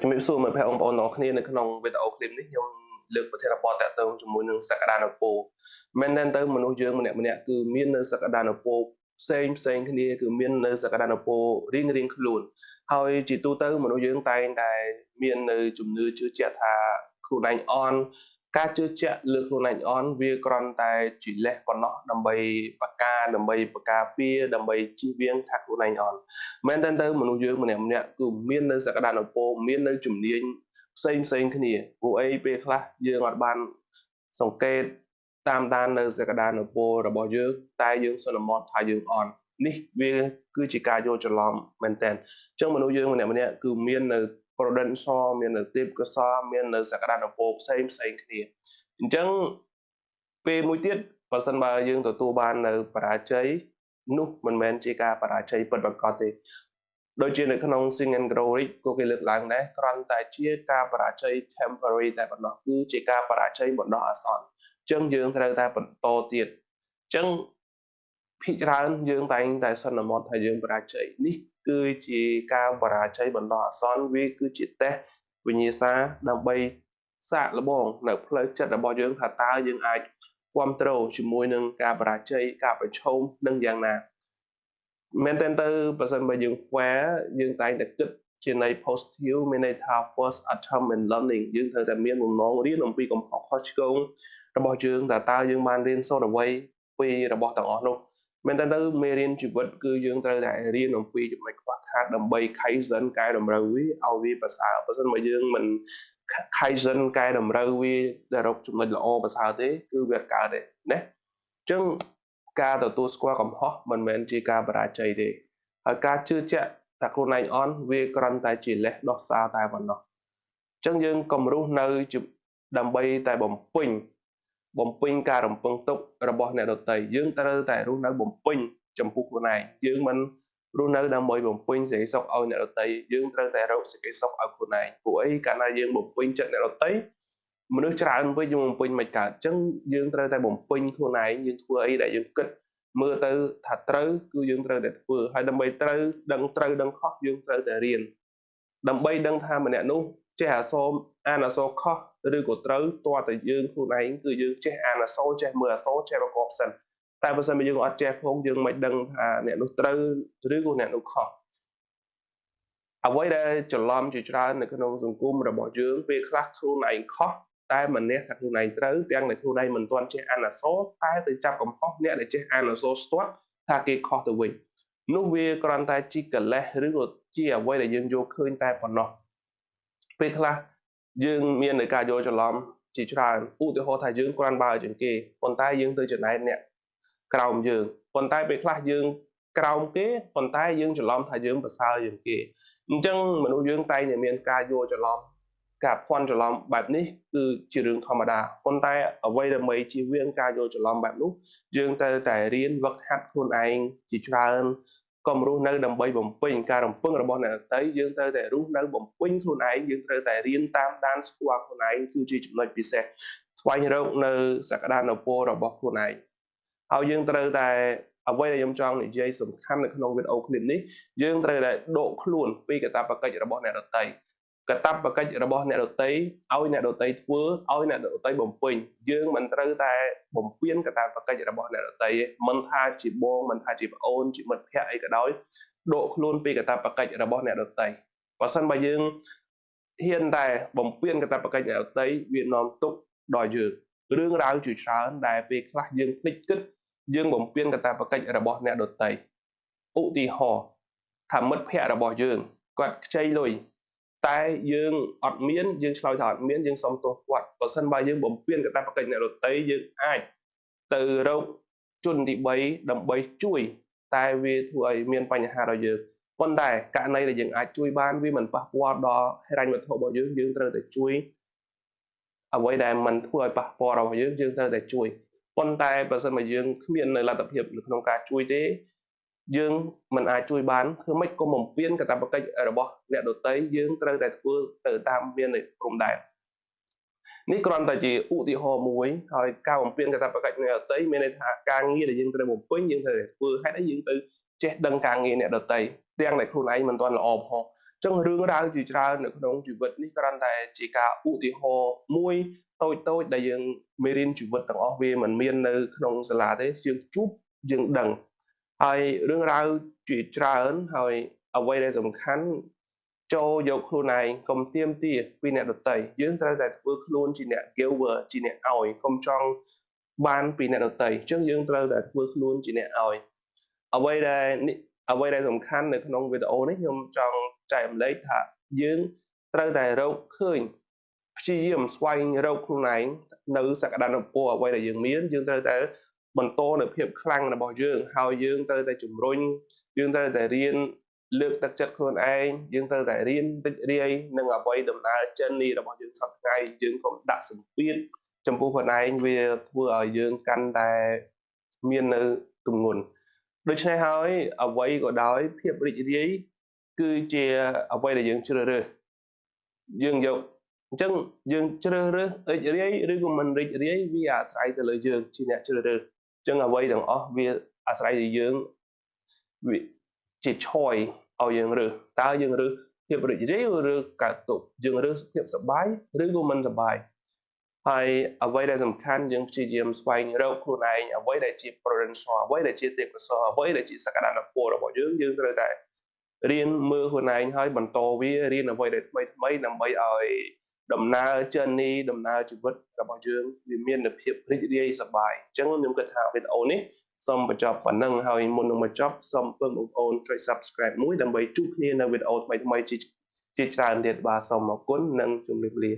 ជំរាបសួរមិត្តភក្តិបងប្អូនទាំងអស់គ្នានៅក្នុងវីដេអូឃ្លីបនេះខ្ញុំលើកប្រធានបទតាក់ទងជាមួយនឹងសក្តានុពលមែនទែនទៅមនុស្សយើងម្នាក់ៗគឺមាននៅសក្តានុពលផ្សេងគ្នាគឺមាននៅសក្តានុពលរៀងៗខ្លួនហើយជាទូទៅមនុស្សយើងតែងតែមាននៅជំនឿជឿជាក់ថាខ្លួនឯងអន់ការជឿជាក់លើខ្លួនឯងអន់វាគ្រាន់តែជាលេសប៉ុណ្ណោះដើម្បីបកាពារដើម្បីជៀសវាងថាខ្លួនឯងអន់ មែនទែនទៅមនុស្សយើងម្នាក់គឺមាននៅសក្តានុពលមាននៅជំនាញផ្សេងគ្នាព្រោះអីពេលខ្លះយើងអត់បានសង្កេតតាមដាននៅសក្តានុពលរបស់យើងតែយើងសន្មត់ថាយើងអន់នេះវាគឺជាការយល់ច្រឡំមែនទែនអញ្ចឹងមនុស្សយើងម្នាក់គឺមាននៅ potential មាននៅទេពកោសល្យមាននៅសក្តានុពលផ្សេងគ្នាអញ្ចឹងពេលមួយទៀតបើសិនបើយើងទទួលបាននៅបរាជ័យនោះមិនមែនជាការបរាជ័យពិតប្រាកដទេដូចជានៅក្នុង Sing and Grow Rich ក៏គេលើកឡើងដែរគ្រាន់តែជាការបរាជ័យ temporary តែប៉ុណ្ណោះគឺជាការបរាជ័យបណ្ដោះអាសន្នអញ្ចឹងយើងត្រូវតែបន្តទៀតអញ្ចឹងភាគច្រើនយើងតែងតែសន្មត់ថាយើងបរាជ័យនេះគឺជាការបរាជ័យបណ្ដោះអាសន្នវាគឺជាតេស្តវិញ្ញាសាដើម្បីសាកល្បងនៅផ្លូវចិត្តរបស់យើងថាតើយើងអាចគ្រប់គ្រងជាមួយនឹងការបរាជ័យការប្រឈមនឹងយ៉ាងណាមែនទែនទៅបើសិនបើយើង fair យើងតែងតែគិតជាន័យ positive មានន័យថា first attempt in learning យើងត្រូវតែមានបំណងរៀនអំពីកំហុសខុសឆ្គងរបស់យើងតើយើងបានរៀនសូត្រអ្វីពីរបស់ទាំងអស់នោះមែនទែនទៅមេរៀនជីវិតគឺយើងត្រូវតែរៀនអំពីចំណុចខ្វះខាតដើម្បី Kaizen កែតម្រូវវាឲ្យវាប្រសើរបើមិនបើយើងមិន Kaizen កែតម្រូវវាទៅរកចំណុចល្អប្រសើរទេគឺវាអត់កើតទេណាអញ្ចឹងការទទួលស្គាល់កំហុសមិនមែនជាការបរាជ័យទេហើយការជឿជាក់ថាខ្លួនឯងអន់វាគ្រាន់តែជាលេសដោះសារតែប៉ុណ្ណោះអញ្ចឹងយើងកុំរស់នៅដើម្បីតែបំពេញការរំពឹងទុករបស់អ្នកដទៃយើងត្រូវតែរស់នៅបំពេញចំពោះខ្លួនឯងយើងមិនរស់នៅដើម្បីបំពេញសេចក្តីសុខឲ្យអ្នកដទៃយើងត្រូវតែរកសេចក្តីសុខឲ្យខ្លួនឯងព្រោះអីកាលណាយើងបំពេញចិត្តអ្នកដទៃមនុស្សច្រើនពេកយើងបំពេញមិនកើតអញ្ចឹងយើងត្រូវតែបំពេញខ្លួនឯងយើងធ្វើអីដែលយើងគិតមើលទៅថាត្រូវគឺយើងត្រូវតែធ្វើហើយដើម្បីត្រូវដឹងខុសយើងត្រូវតែរៀនដើម្បីដឹងថាម្នាក់នោះចេះអានអក្សរខុសឬក៏ត្រូវទាល់តែយើងខ្លួនឯងគឺយើងចេះអានអក្សរចេះមើលអក្សរចេះប្រកបសិនតែបើសិនបើយើងអត់ចេះផងយើងមិនដឹងថាអ្នកនោះត្រូវឬក៏អ្នកនោះខុសអ្វីដែលច្រឡំជាច្រើននៅក្នុងសង្គមរបស់យើងពេលខ្លះខ្លួនឯងខុសតែមិននះថាខ្លួនឯងត្រូវទាំងដែលខ្លួនឯងមិនទាន់ចេះអានអក្សរតែទៅចាប់កំហុសអ្នកដែលចេះអានអក្សរស្ទាត់ថាគេខុសទៅវិញនោះវាគ្រាន់តែជាកិលេសឬក៏ជាអ្វីដែលយើងយកឃើញតែប៉ុណ្ណោះពេលខ្លះយើងមាននៃការយល់ច្រឡំជាច្រើនឧទាហរណ៍ថាយើងគ្រាន់បើជាងគេប៉ុន្តែយើងទៅចំណែកអ្នកក្រោមយើងប៉ុន្តែពេលខ្លះយើងក្រោមគេប៉ុន្តែយើងច្រឡំថាយើងប្រសើរជាងគេអញ្ចឹងមនុស្សយើងតែងតែមានការយល់ច្រឡំការភ័ន្តច្រឡំបែបនេះគឺជារឿងធម្មតាប៉ុន្តែអ្វីដើម្បីជៀសវាងការយល់ច្រឡំបែបនោះយើងត្រូវតែរៀនវឹកហាត់ខ្លួនឯងជាច្រើនកុំរស់នៅដើម្បីបំពេញការរំពឹងរបស់អ្នកដទៃយើងត្រូវតែរស់នៅបំពេញខ្លួនឯងយើងត្រូវតែរៀនតាមដានស្គាល់ខ្លួនឯងគឺជាចំណុចពិសេសស្វែងរកនៅសក្តានុពលរបស់ខ្លួនឯងហើយយើងត្រូវតែអ្វីដែលខ្ញុំចង់និយាយសំខាន់នៅក្នុងវីដេអូឃ្លីបនេះយើងត្រូវតែដកខ្លួនពីកាតព្វកិច្ចរបស់អ្នកដទៃកាតព្វកិច្ចរបស់អ្នកដទៃឲ្យអ្នកដទៃធ្វើឲ្យអ្នកដទៃបំពេញយើងមិនត្រូវតែបំពេញកាតព្វកិច្ចរបស់អ្នកដទៃទេមិនថាជាបងមិនថាជាប្អូនជាមិត្តភក្តិអីក៏ដោយដកខ្លួនពីកាតព្វកិច្ចរបស់អ្នកដទៃបើសិនបើយើងហ៊ានតែបំពេញកាតព្វកិច្ចអ្នកដទៃវានាំទុក្ខដល់យើងរឿងរ៉ាវជាច្រើនដែលពេលខ្លះយើងភ្លេចគិតយើងបំពេញកាតព្វកិច្ចរបស់អ្នកដទៃឧទាហរណ៍ថាមិត្តភក្តិរបស់យើងគាត់ខ្ចីលុយតែយើងអត់មានយើងឆ្លើយថាអត់មានយើងសុំទោសគាត់បើសិនបើយើងបំពេញកាតព្វកិច្ចអ្នកដទៃយើងអាចទៅរកជនទី3ដើម្បីជួយតែវាធ្វើឲ្យមានបញ្ហាដល់យើងប៉ុន្តែករណីដែលយើងអាចជួយបានវាមិនប៉ះពាល់ដល់ហិរញ្ញវត្ថុរបស់យើងត្រូវតែជួយអ្វីដែលមិនធ្វើឲ្យប៉ះពាល់របស់យើងត្រូវតែជួយប៉ុន្តែបើសិនមកយើងគ្មាននៅលទ្ធភាពនៅក្នុងការជួយទេយើងមិនអាចជួយបានធ្វើម៉េចក៏បំពេញកាតព្វកិច្ចរបស់អ្នកដទៃយើងត្រូវតែធ្វើទៅតាមមានព្រំដែននេះគ្រាន់តែជាឧទាហរណ៍មួយហើយការបំពេញកាតព្វកិច្ចអ្នកដទៃមានន័យថាការងារដែលយើងត្រូវបំពេញយើងត្រូវតែធ្វើហេតុអីយើងទៅចេះដឹងការងារអ្នកដទៃទាំងដែលខ្លួនឯងមិនទាន់ល្អផង ចឹងរឿងរ៉ាវជាច្រើននៅក្នុងជីវិតនេះគ្រាន់តែជាការឧទាហរណ៍មួយតូចៗដែលយើងមេរៀនជីវិតទាំងអស់វាមិនមាននៅក្នុងសាលាទេយើងជួបយើងដឹងហើយរឿងរ៉ាវជាច្រើនហើយអ្វីដែលសំខាន់ចូលយកខ្លួនឯងកុំទាមទារពីអ្នកដទៃយើងត្រូវតែធ្វើខ្លួនជាអ្នក giver ជាអ្នកឲ្យកុំចង់បានពីអ្នកដទៃអញ្ចឹងយើងត្រូវតែធ្វើខ្លួនជាអ្នកឲ្យអ្វីដែលអ្វីដែលសំខាន់នៅក្នុងវីដេអូនេះខ្ញុំចង់ចែករំលែកថាយើងត្រូវតែរកឃើញព្យាយាមស្វែងរកខ្លួនឯងនៅសក្តានុពលអ្វីដែលយើងមានយើងត្រូវតែបន្តនៅភាពខ្លាំងរបស់យើងហើយយើងត្រូវតែជំរុញយើងត្រូវតែរៀនលើកទឹកចិត្តខ្លួនឯងយើងត្រូវតែរៀនរីករាយនឹងអ្វីដំណើរចិននេះរបស់យើងសប្តាហ៍ថ្ងៃយើងកុំដាក់សម្ពាធចំពោះខ្លួនឯងវាធ្វើឲ្យយើងកាន់តែមាននៅទម្ងន់ដូច្នេះហើយអ្វីក៏ដោយភាពរីករាយគឺជាអ្វីដែលយើងជ្រើសរើសយើងយកអញ្ចឹងយើងជ្រើសរើសរីករាយឬក៏មិនរីករាយវាអាស្រ័យទៅលើយើងជាអ្នកជ្រើសរើសអញ្ចឹងអ្វីទាំងអស់វាអាស្រ័យទៅយើងវាជា choice ឲ្យយើងរើសតើយើងរើសភាពរីករាយឬកើតទុក្ខយើងរើសភាពសប្បាយឬក៏មិនសប្បាយហើយអ្វីដែលសំខាន់យើងព្យាយាមស្វែងរកខ្លួនឯងអ្វីដែលជា potential អ្វីដែលជាទេពកោសល្យអ្វីដែលជាសក្តានុពលរបស់យើងយើងត្រូវតែរៀនមើលខ្លួនឯងហើយបន្តវារៀនអ្វីដែលថ្មីថ្មីដើម្បីឲ្យដំណើរ journey ដំណើរជីវិតរបស់យើងវាមានភាពរីករាយសប្បាយអញ្ចឹងខ្ញុំគិតថាវីដេអូនេះសូមបញ្ចប់ប៉ុណ្ណឹងហើយមុននឹងបញ្ចប់សូមពឹងបងប្អូនចុច subscribe មួយដើម្បីជួបគ្នានៅវីដេអូថ្មីៗជាច្រើនទៀតបាទសូមអរគុណនិងជម្រាបលា